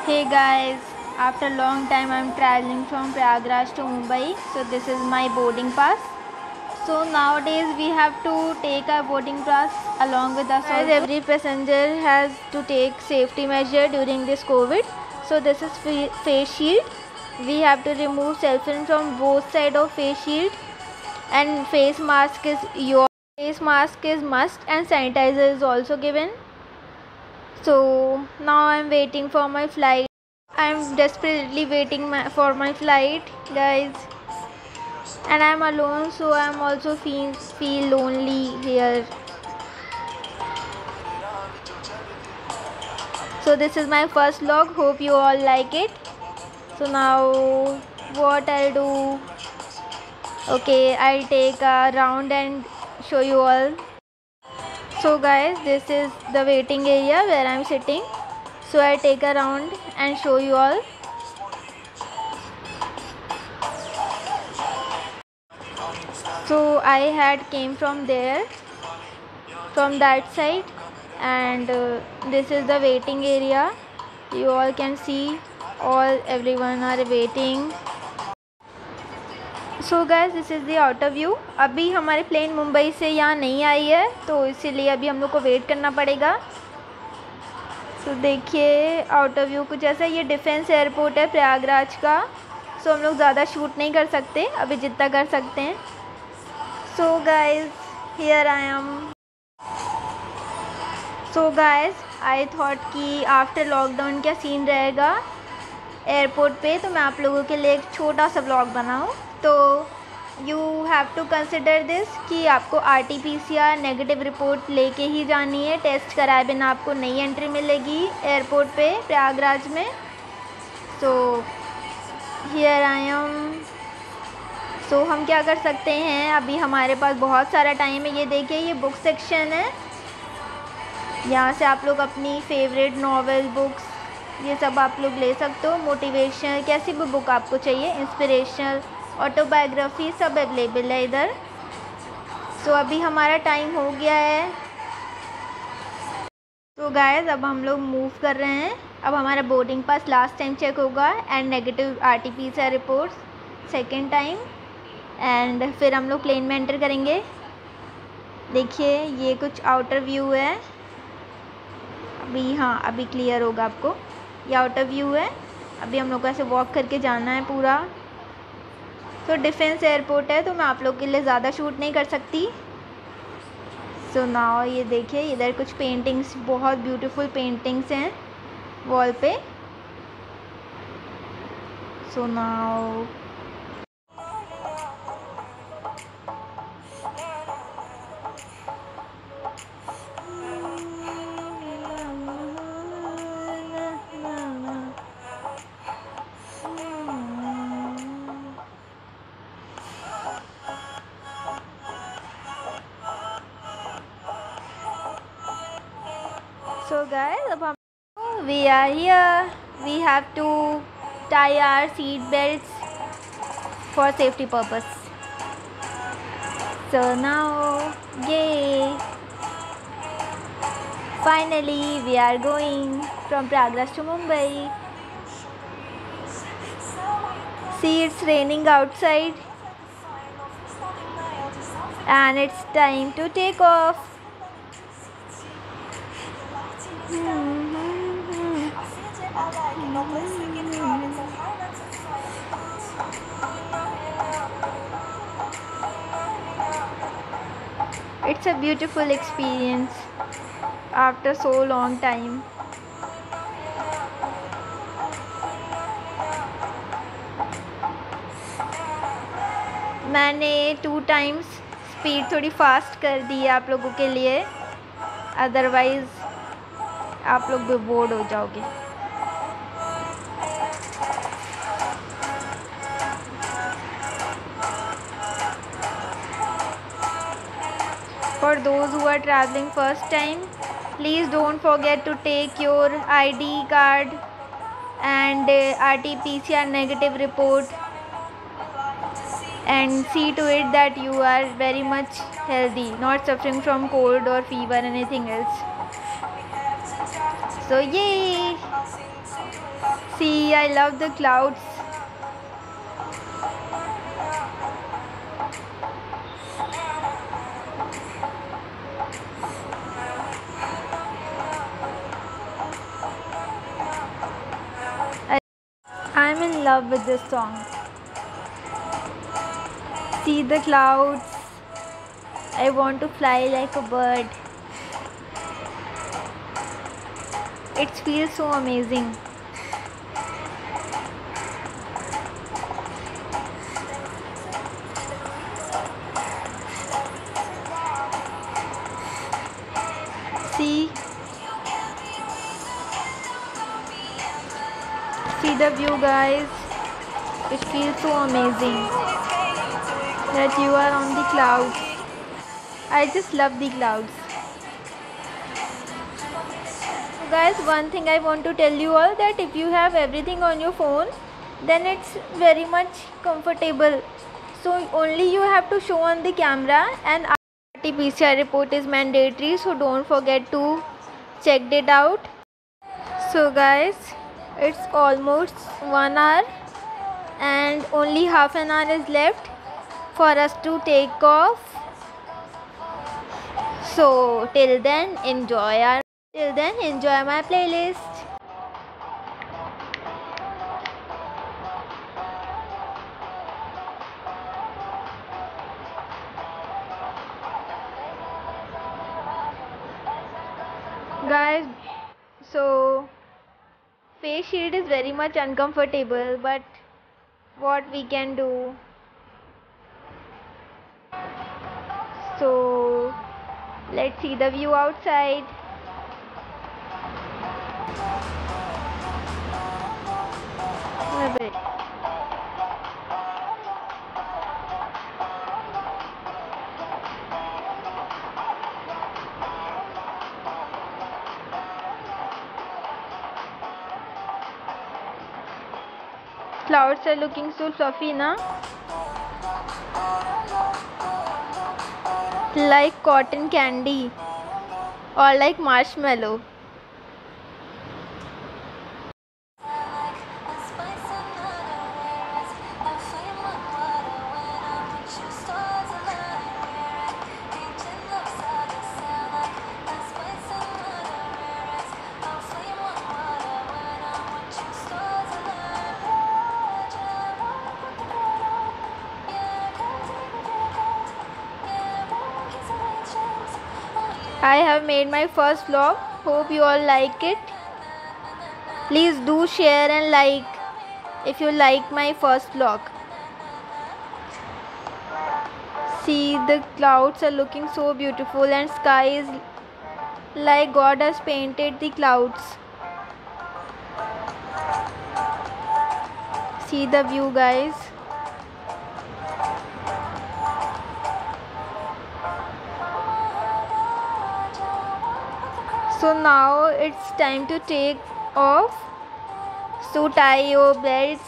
Hey guys, after a long time I'm traveling from Prayagraj to Mumbai, so this is my boarding pass. So nowadays we have to take our boarding pass along with us. Guys, every passenger has to take safety measure during this COVID. So this is face shield. We have to remove cell phone from both side of face shield, and face mask is must, and sanitizer is also given. So now I'm waiting for my flight. I'm desperately waiting for my flight, guys. And I'm alone, so I'm also feel lonely here. So this is my first vlog. Hope you all like it. So now what I'll do? Okay, I'll take a round and show you all. So guys, this is the waiting area where I'm sitting. So I'll take a round and show you all. So I had came from there, from that side, and this is the waiting area. You all can see everyone are waiting. So guys, this is the outer view. अभी हमारी plane Mumbai से यहाँ नहीं आई है, तो इसीलिए अभी हम लोग को वेट करना पड़ेगा. तो देखिए आउटर व्यू कुछ ऐसा. ये डिफेंस एयरपोर्ट है प्रयागराज का. सो हम लोग ज़्यादा शूट नहीं कर सकते, अभी जितना कर सकते हैं. So guys, here I am. So guys, I thought कि आफ्टर लॉकडाउन क्या सीन रहेगा एयरपोर्ट पे, तो मैं आप लोगों के लिए एक छोटा सा व्लॉग बनाऊँ. तो you have to consider this कि आपको RT-PCR नेगेटिव रिपोर्ट लेके ही जानी है. टेस्ट कराए बिना आपको नई एंट्री मिलेगी एयरपोर्ट पे प्रयागराज में. So here I am. सो हम क्या कर सकते हैं, अभी हमारे पास बहुत सारा टाइम है. ये देखिए, ये बुक सेक्शन है. यहाँ से आप लोग अपनी फेवरेट नॉवेल बुक्स ये सब आप लोग ले सकते हो. मोटिवेशनल कैसी भी बुक आपको चाहिए, इंस्पिरेशनल, ऑटोबायोग्राफी सब अवेलेबल है इधर. सो अभी हमारा टाइम हो गया है. तो गाइस, अब हम लोग मूव कर रहे हैं. अब हमारा boarding pass last time check होगा and negative RT-PCR reports second time. And फिर हम लोग प्लेन में एंटर करेंगे. देखिए ये कुछ आउटर व्यू है. अभी क्लियर होगा आपको. ये आउटर व्यू है. अभी हम लोग को ऐसे वॉक करके जाना है पूरा. तो डिफेंस एयरपोर्ट है, तो मैं आप लोग के लिए ज़्यादा शूट नहीं कर सकती. सो नाउ ये देखिए, इधर कुछ पेंटिंग्स, बहुत ब्यूटीफुल पेंटिंग्स हैं वॉल पे. सो नाउ So guys, अब हम we are here. We have to tie our seat belts for safety purpose. So now, yay! Finally, we are going from Prayagraj to Mumbai. See, it's raining outside, and it's time to take off. It's a beautiful experience after so long time. मैंने 2 times speed थोड़ी fast कर दी है आप लोगों के लिए, otherwise आप लोग भी बोर्ड हो जाओगे. For those who are traveling first time, please don't forget to take your ID card and RT-PCR negative report, and see to it that you are very much healthy, not suffering from cold or fever, anything else. So yay! See, I love the clouds. I'm in love with this song. See the clouds. I want to fly like a bird. It feels so amazing. See the view, guys. It feels so amazing that you are on the clouds. I just love the clouds. So guys, one thing I want to tell you all, that if you have everything on your phone, then it's very much comfortable. So only you have to show on the camera, and RT-PCR report is mandatory, so don't forget to check it out. So guys, it's almost 1 hour and only half an hour is left for us to take off. So till then enjoy my playlist. Guys, so face shield is very much uncomfortable, but what we can do. So let's see the view outside. Clouds are looking so fluffy, na? Like cotton candy or like marshmallow. I have made my first vlog. Hope you all like it. Please do share and like if you like my first vlog. See, the clouds are looking so beautiful and sky is like God has painted the clouds. See the view, guys. So now it's time to take off. So tie your belts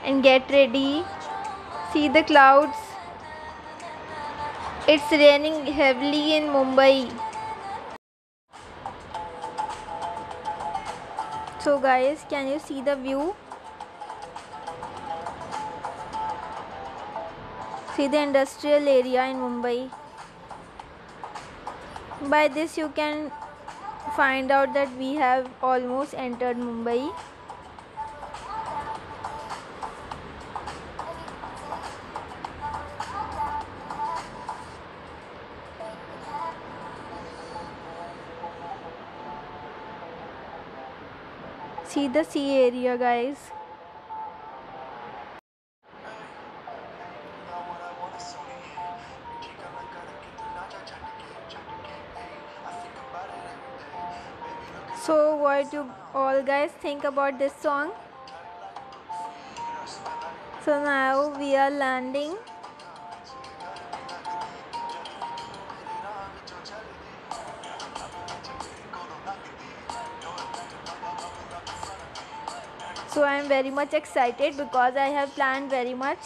and get ready. See the clouds. It's raining heavily in Mumbai. So guys, can you see the view? See the industrial area in Mumbai. By this you can find out that we have almost entered Mumbai. See the sea area, guys. So what do you all guys think about this song? So now we are landing. So I am very much excited because I have planned very much.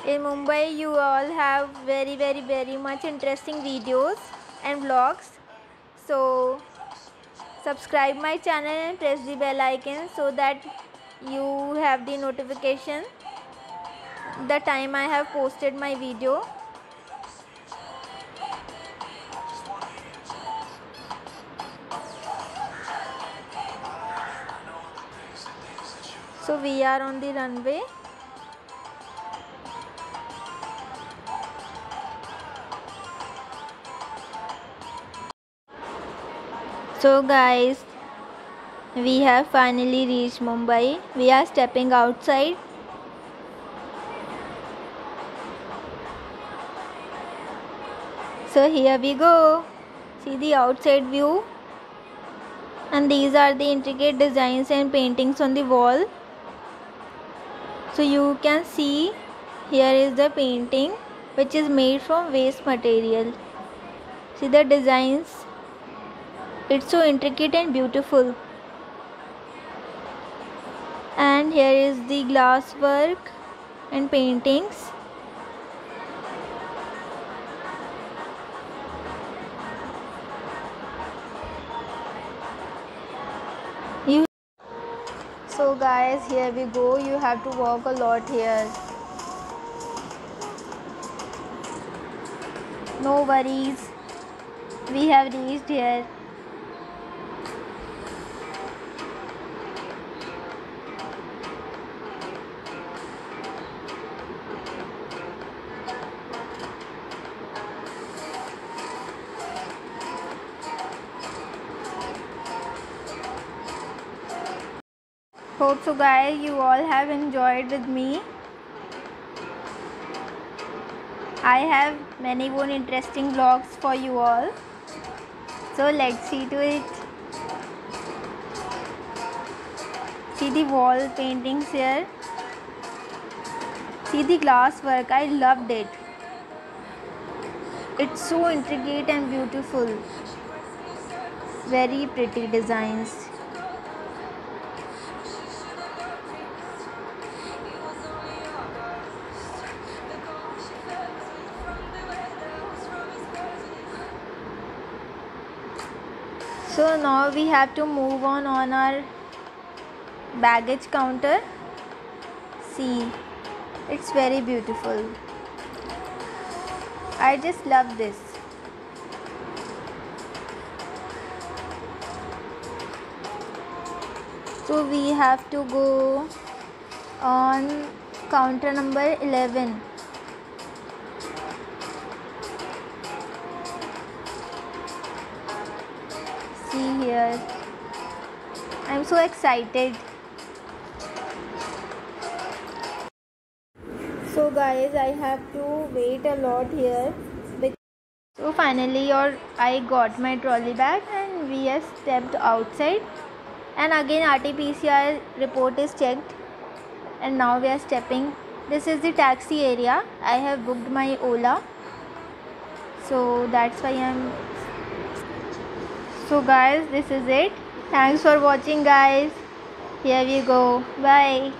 In Mumbai, you all have very much interesting videos and vlogs. So subscribe my channel and press the bell icon so that you have the notification the time I have posted my video. So we are on the runway. So guys, we have finally reached Mumbai. We are stepping outside. So here we go. See the outside view. And these are the intricate designs and paintings on the wall. So you can see here is the painting which is made from waste material. See the designs. It's so intricate and beautiful. And here is the glass work and paintings. So guys, here we go. You have to walk a lot here. No worries. We have reached here. Hope so guys, you all have enjoyed with me. I have many more interesting vlogs for you all. So let's see to it. See the wall paintings here. See the glass work. I loved it. It's so intricate and beautiful. Very pretty designs. So now we have to move on our baggage counter. See, it's very beautiful. I just love this. So we have to go on counter number 11. See here. I'm so excited. So guys, I have to wait a lot here. So finally I got my trolley bag and we have stepped outside. And again RT-PCR report is checked. And now we are stepping. This is the taxi area. I have booked my Ola. So that's why So guys, this is it. Thanks for watching guys. Here we go. Bye.